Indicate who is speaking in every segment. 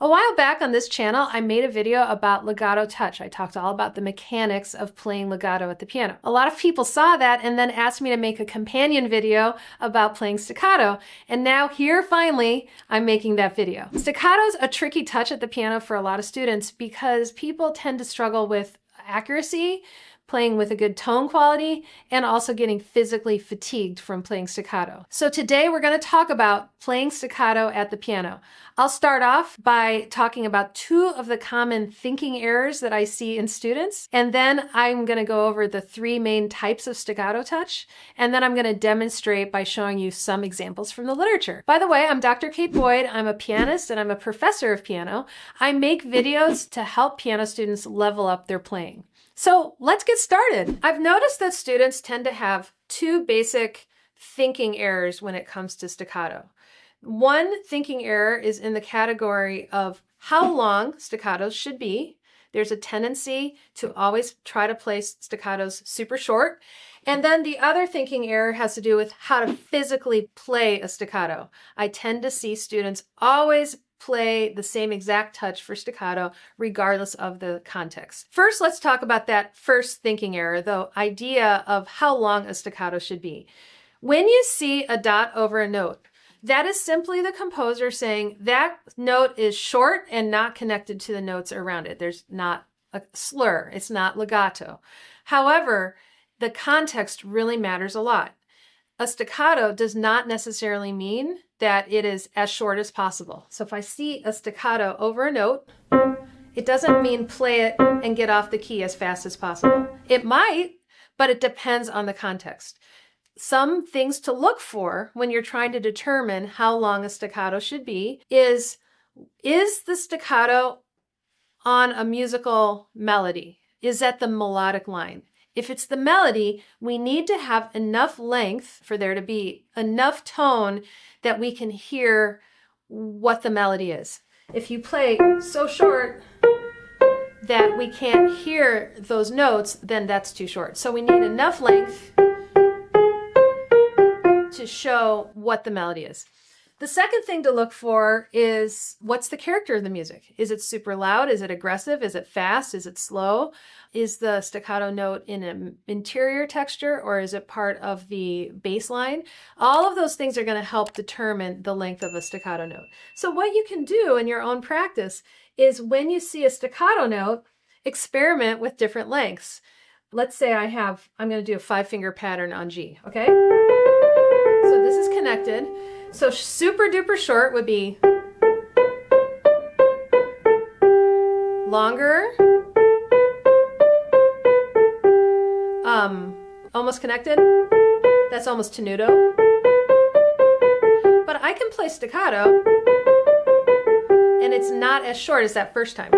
Speaker 1: A while back on this channel, I made a video about legato touch. I talked all about the mechanics of playing legato at the piano. A lot of people saw that and then asked me to make a companion video about playing staccato. And now here, finally, I'm making that video. Staccato's a tricky touch at the piano for a lot of students because people tend to struggle with accuracy, playing with a good tone quality, and also getting physically fatigued from playing staccato. So today we're going to talk about playing staccato at the piano. I'll start off by talking about two of the common thinking errors that I see in students, and then I'm going to go over the three main types of staccato touch, and then I'm going to demonstrate by showing you some examples from the literature. By the way, I'm Dr. Kate Boyd. I'm a pianist and I'm a professor of piano. I make videos to help piano students level up their playing. So let's get started. I've noticed that students tend to have two basic thinking errors when it comes to staccato. One thinking error is in the category of how long staccatos should be. There's a tendency to always try to play staccatos super short. And then the other thinking error has to do with how to physically play a staccato. I tend to see students always play the same exact touch for staccato regardless of the context. First, let's talk about that first thinking error, the idea of how long a staccato should be. When you see a dot over a note, that is simply the composer saying that note is short and not connected to the notes around it. There's not a slur. It's not legato. However, the context really matters a lot. A staccato does not necessarily mean that it is as short as possible. So if I see a staccato over a note, it doesn't mean play it and get off the key as fast as possible. It might, but it depends on the context. Some things to look for when you're trying to determine how long a staccato should be is the staccato on a musical melody? Is that the melodic line? If it's the melody, we need to have enough length for there to be enough tone that we can hear what the melody is. If you play so short that we can't hear those notes, then that's too short. So we need enough length to show what the melody is. The second thing to look for is what's the character of the music? Is it super loud? Is it aggressive? Is it fast? Is it slow? Is the staccato note in an interior texture or is it part of the bass line? All of those things are going to help determine the length of a staccato note. So what you can do in your own practice is when you see a staccato note, experiment with different lengths. Let's say I'm going to do a 5-finger pattern on G, okay? So this is connected. So super duper short would be longer, almost connected, that's almost tenuto, but I can play staccato and it's not as short as that first time.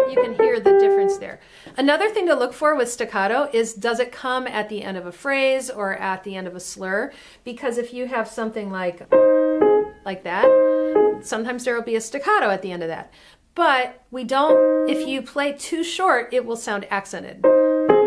Speaker 1: You can hear the difference there. Another thing to look for with staccato is, does it come at the end of a phrase or at the end of a slur? Because if you have something like that, sometimes there will be a staccato at the end of that. But if you play too short, it will sound accented.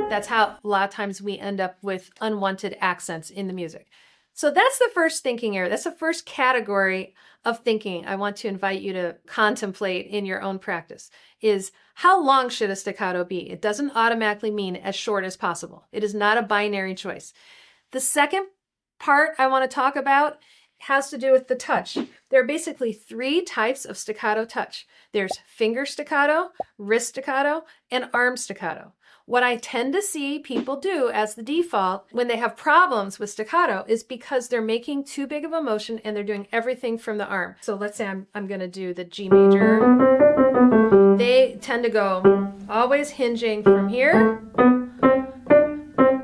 Speaker 1: That's how a lot of times we end up with unwanted accents in the music. So that's the first thinking error. That's the first category of thinking I want to invite you to contemplate in your own practice is how long should a staccato be? It doesn't automatically mean as short as possible. It is not a binary choice. The second part I want to talk about has to do with the touch. There are basically three types of staccato touch. There's finger staccato, wrist staccato, and arm staccato. What I tend to see people do as the default when they have problems with staccato is because they're making too big of a motion and they're doing everything from the arm. So let's say I'm going to do the G major. They tend to go always hinging from here,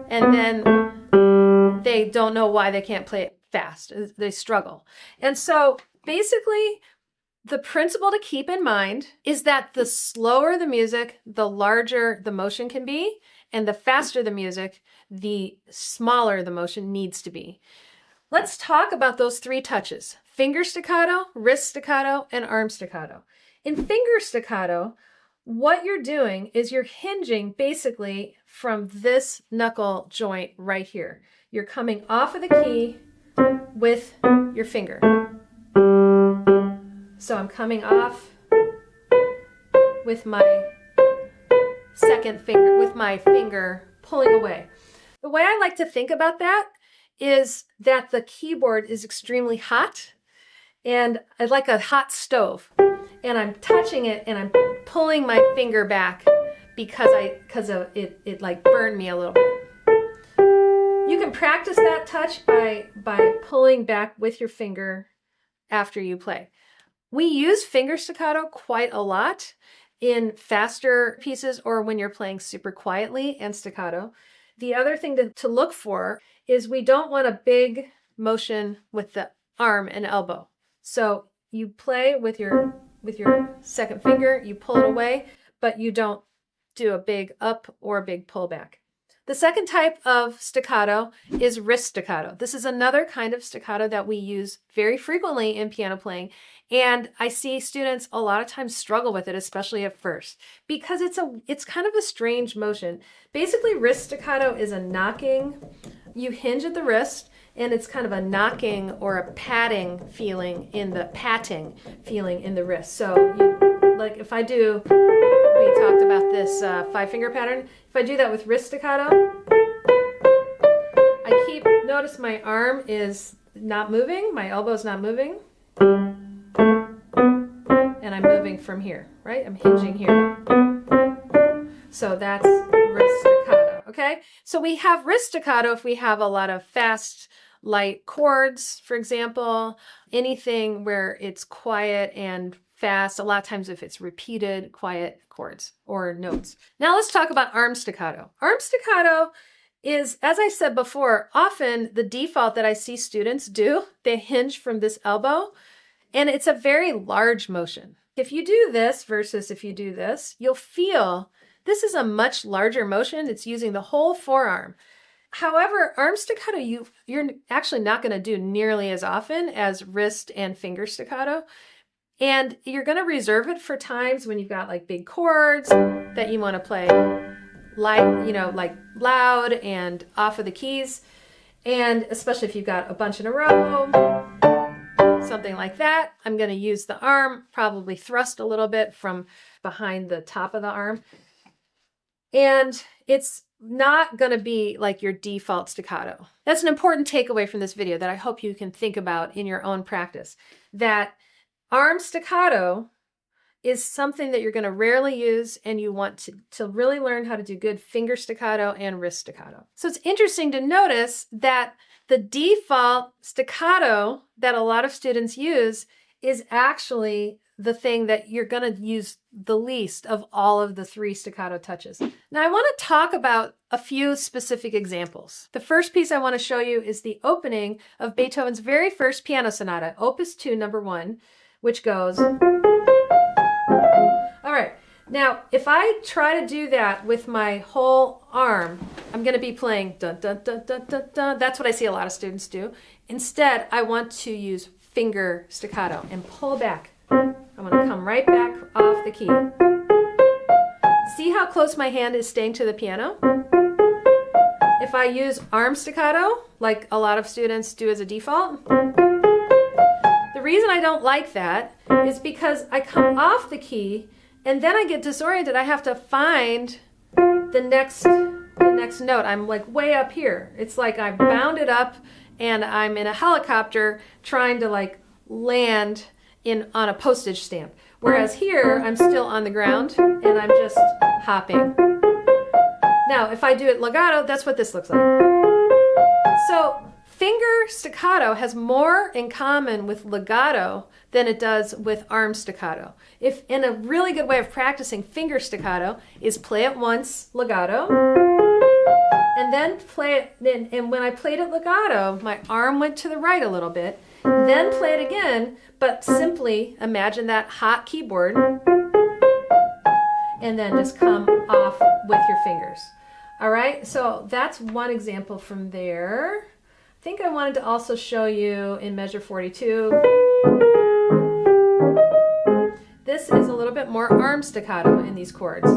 Speaker 1: and then they don't know why they can't play it fast. They struggle. And so basically, the principle to keep in mind is that the slower the music, the larger the motion can be, and the faster the music, the smaller the motion needs to be. Let's talk about those three touches: finger staccato, wrist staccato, and arm staccato. In finger staccato, what you're doing is you're hinging basically from this knuckle joint right here. You're coming off of the key with your finger. So I'm coming off with my second finger, with my finger pulling away. The way I like to think about that is that the keyboard is extremely hot, and it's like a hot stove, and I'm touching it and I'm pulling my finger back because it like burned me a little bit. You can practice that touch by pulling back with your finger after you play. We use finger staccato quite a lot in faster pieces or when you're playing super quietly and staccato. The other thing to look for is we don't want a big motion with the arm and elbow. So you play with your second finger, you pull it away, but you don't do a big up or a big pull back. The second type of staccato is wrist staccato. This is another kind of staccato that we use very frequently in piano playing, and I see students a lot of times struggle with it, especially at first, because it's kind of a strange motion. Basically, wrist staccato is a knocking. You hinge at the wrist, and it's kind of a knocking or a patting feeling in the wrist. So, like if I do, we talked about this 5-finger pattern. If I do that with wrist staccato, notice my arm is not moving, my elbow's not moving, and I'm moving from here, right? I'm hinging here. So that's wrist staccato, okay? So we have wrist staccato if we have a lot of fast, light chords, for example, anything where it's quiet and fast, a lot of times if it's repeated, quiet chords or notes. Now let's talk about arm staccato. Arm staccato is, as I said before, often the default that I see students do. They hinge from this elbow, and it's a very large motion. If you do this versus if you do this, you'll feel this is a much larger motion. It's using the whole forearm. However, arm staccato, you're actually not going to do nearly as often as wrist and finger staccato. And you're going to reserve it for times when you've got like big chords that you want to play like loud and off of the keys. And especially if you've got a bunch in a row, something like that, I'm going to use the arm, probably thrust a little bit from behind the top of the arm. And it's not going to be like your default staccato. That's an important takeaway from this video that I hope you can think about in your own practice, that arm staccato is something that you're going to rarely use, and you want to really learn how to do good finger staccato and wrist staccato. So it's interesting to notice that the default staccato that a lot of students use is actually the thing that you're going to use the least of all of the 3 staccato touches. Now I want to talk about a few specific examples. The first piece I want to show you is the opening of Beethoven's very first piano sonata, Opus 2, number 1, which goes... All right, now if I try to do that with my whole arm, I'm going to be playing dun dun dun dun dun dun. That's what I see a lot of students do. Instead, I want to use finger staccato and pull back. I want to come right back off the key. See how close my hand is staying to the piano? If I use arm staccato, like a lot of students do as a default, the reason I don't like that is because I come off the key and then I get disoriented. I have to find the next note. I'm like way up here. It's like I've bounded up and I'm in a helicopter trying to like land on a postage stamp. Whereas here, I'm still on the ground and I'm just hopping. Now, if I do it legato, that's what this looks like. So finger staccato has more in common with legato than it does with arm staccato. And a really good way of practicing finger staccato is play it once legato, and then play it, and when I played it legato, my arm went to the right a little bit, then play it again, but simply imagine that hot keyboard, and then just come off with your fingers. All right, so that's one example from there. I think I wanted to also show you in measure 42. This is a little bit more arm staccato in these chords.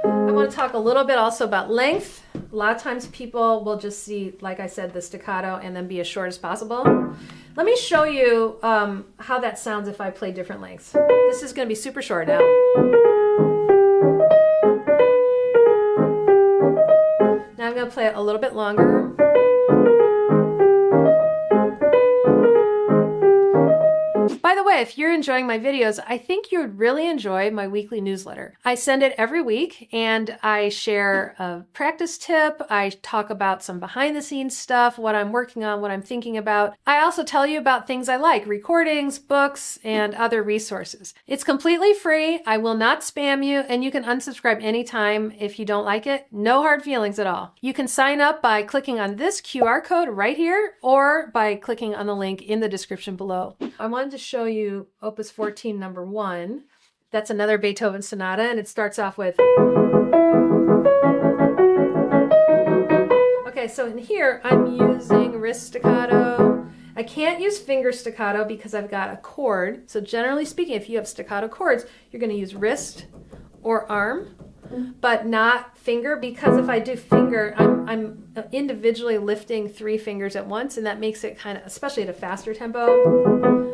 Speaker 1: I want to talk a little bit also about length. A lot of times people will just see, like I said, the staccato and then be as short as possible. Let me show you how that sounds if I play different lengths. This is going to be super short now. Now I'm going to play it a little bit longer. By the way, if you're enjoying my videos, I think you would really enjoy my weekly newsletter. I send it every week and I share a practice tip. I talk about some behind the scenes stuff, what I'm working on, what I'm thinking about. I also tell you about things I like, recordings, books, and other resources. It's completely free. I will not spam you, and you can unsubscribe anytime if you don't like it. No hard feelings at all. You can sign up by clicking on this QR code right here or by clicking on the link in the description below. I wanted to show you Opus 14 number 1. That's another Beethoven sonata, and it starts off with... Okay, so in here I'm using wrist staccato. I can't use finger staccato because I've got a chord. So generally speaking, if you have staccato chords, you're going to use wrist or arm, but not finger, because if I do finger, I'm individually lifting 3 fingers at once, and that makes it kind of, especially at a faster tempo,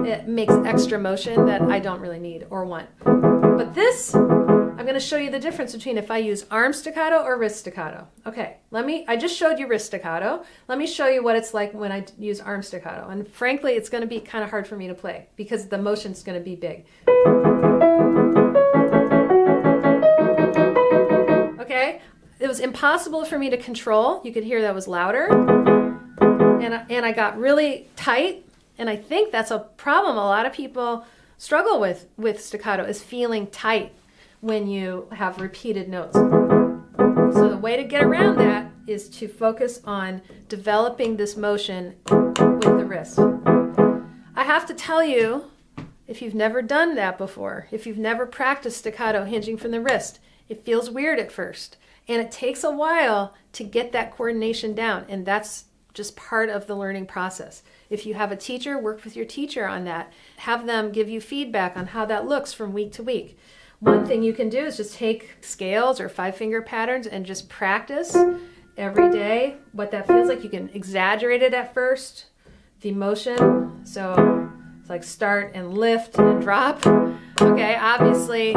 Speaker 1: it makes extra motion that I don't really need or want. But this, I'm going to show you the difference between if I use arm staccato or wrist staccato. Okay, I just showed you wrist staccato. Let me show you what it's like when I use arm staccato. And frankly, it's going to be kind of hard for me to play because the motion's going to be big. Okay, it was impossible for me to control. You could hear that was louder. And I got really tight. And I think that's a problem a lot of people struggle with staccato, is feeling tight when you have repeated notes. So the way to get around that is to focus on developing this motion with the wrist. I have to tell you, if you've never done that before, if you've never practiced staccato hinging from the wrist, it feels weird at first. And it takes a while to get that coordination down. And that's just part of the learning process. If you have a teacher, work with your teacher on that. Have them give you feedback on how that looks from week to week. One thing you can do is just take scales or 5-finger patterns and just practice every day what that feels like. You can exaggerate it at first, the motion. So it's like start and lift and drop. Okay, obviously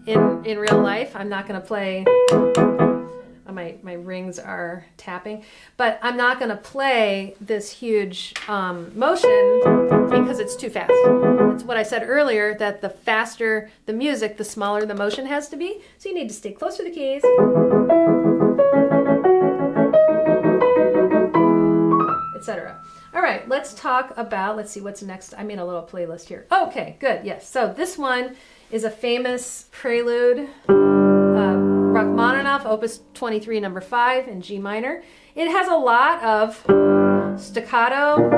Speaker 1: in real life, I'm not going to play... My rings are tapping, but I'm not going to play this huge motion because it's too fast. It's what I said earlier, that the faster the music, the smaller the motion has to be. So you need to stay close to the keys, etc. All right, let's talk about, let's see what's next. I made a little playlist here. Okay, good, yes. So this one is a famous prelude. Rachmaninoff, Opus 23, number 5 in G minor. It has a lot of staccato.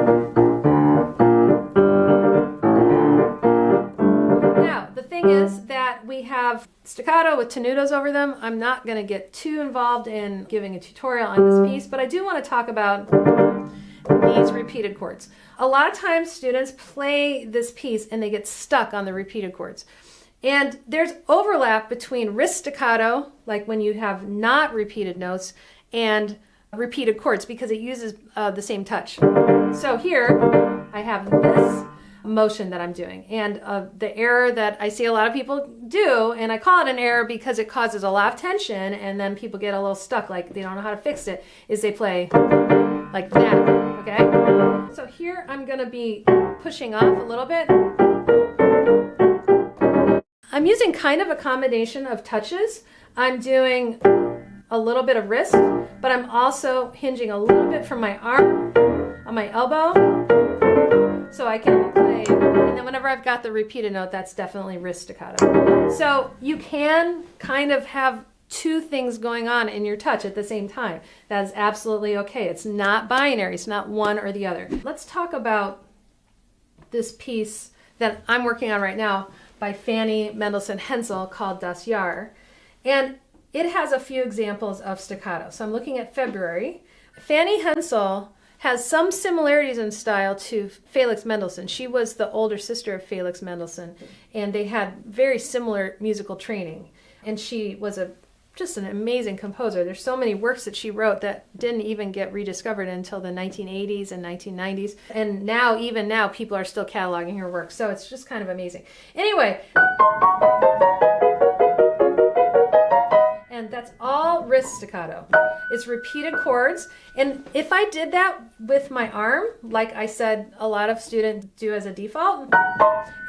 Speaker 1: Now, the thing is that we have staccato with tenutos over them. I'm not going to get too involved in giving a tutorial on this piece, but I do want to talk about these repeated chords. A lot of times students play this piece and they get stuck on the repeated chords. And there's overlap between wrist staccato, like when you have not repeated notes, and repeated chords because it uses the same touch. So here I have this motion that I'm doing, and the error that I see a lot of people do, and I call it an error because it causes a lot of tension and then people get a little stuck, like they don't know how to fix it, is they play like that, okay? So here I'm going to be pushing off a little bit. I'm using kind of a combination of touches. I'm doing a little bit of wrist, but I'm also hinging a little bit from my arm on my elbow, so I can play. And then whenever I've got the repeated note, that's definitely wrist staccato. So you can kind of have 2 things going on in your touch at the same time. That is absolutely okay. It's not binary. It's not one or the other. Let's talk about this piece that I'm working on right now by Fanny, Mendelssohn, Hensel, called Das Jahr. And it has a few examples of staccato. So I'm looking at February. Fanny Hensel has some similarities in style to Felix Mendelssohn. She was the older sister of Felix Mendelssohn, and they had very similar musical training. And she was a just an amazing composer. There's so many works that she wrote that didn't even get rediscovered until the 1980s and 1990s. And now, even now, people are still cataloging her work. So it's just kind of amazing. Anyway, and that's all wrist staccato. It's repeated chords. And if I did that with my arm, like I said a lot of students do as a default,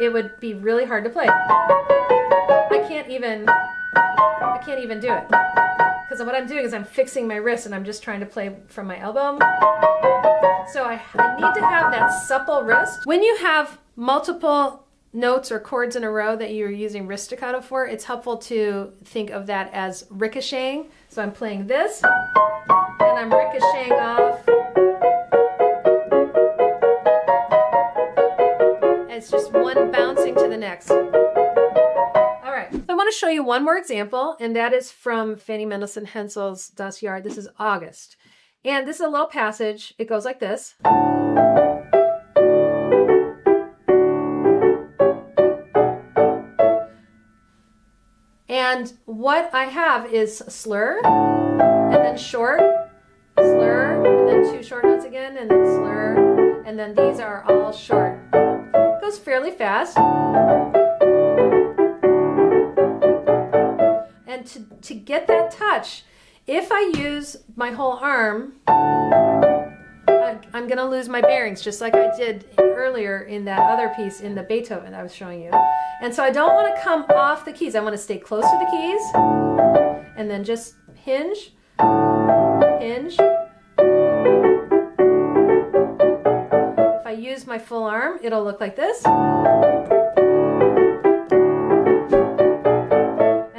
Speaker 1: it would be really hard to play. I can't even do it. Because what I'm doing is I'm fixing my wrist and I'm just trying to play from my elbow. So I need to have that supple wrist. When you have multiple notes or chords in a row that you're using wrist staccato for, it's helpful to think of that as ricocheting. So I'm playing this, and I'm ricocheting off. And it's just one bouncing to the next. All right, so I want to show you one more example, and that is from Fanny Mendelssohn Hensel's Das Jahr. This is August. And this is a little passage. It goes like this. And what I have is slur, and then short, slur, and then two short notes again, and then slur, and then these are all short. It goes fairly fast. And to get that touch, if I use my whole arm, I'm going to lose my bearings, just like I did earlier in that other piece in the Beethoven I was showing you. And so I don't want to come off the keys. I want to stay close to the keys and then just hinge, hinge. If I use my full arm, it'll look like this. And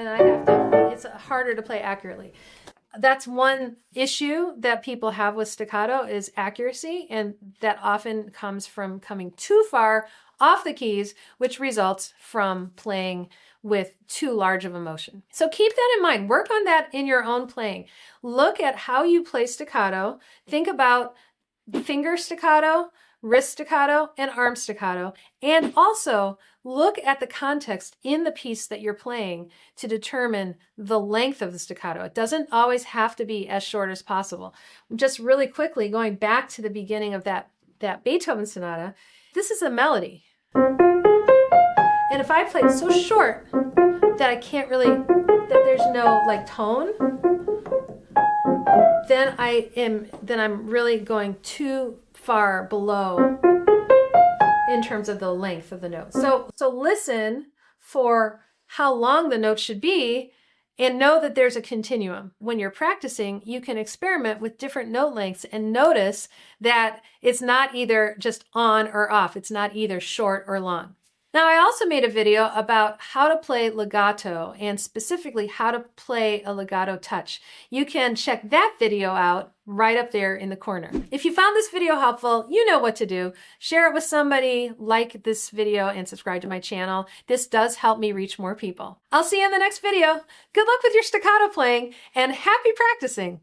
Speaker 1: I have to, it's harder to play accurately. That's one issue that people have with staccato is accuracy, and that often comes from coming too far off the keys, which results from playing with too large of emotion. So keep that in mind. Work on that in your own playing. Look at how you play staccato. Think about finger staccato, wrist staccato, and arm staccato. And also look at the context in the piece that you're playing to determine the length of the staccato. It doesn't always have to be as short as possible. Just really quickly, going back to the beginning of that Beethoven sonata, this is a melody. And if I played so short that I can't really, that there's no like tone, then I'm really going too far below in terms of the length of the note. So listen for how long the note should be and know that there's a continuum. When you're practicing, you can experiment with different note lengths and notice that it's not either just on or off. It's not either short or long. Now, I also made a video about how to play legato and specifically how to play a legato touch. You can check that video out right up there in the corner. If you found this video helpful, you know what to do. Share it with somebody, like this video, and subscribe to my channel. This does help me reach more people. I'll see you in the next video. Good luck with your staccato playing and happy practicing.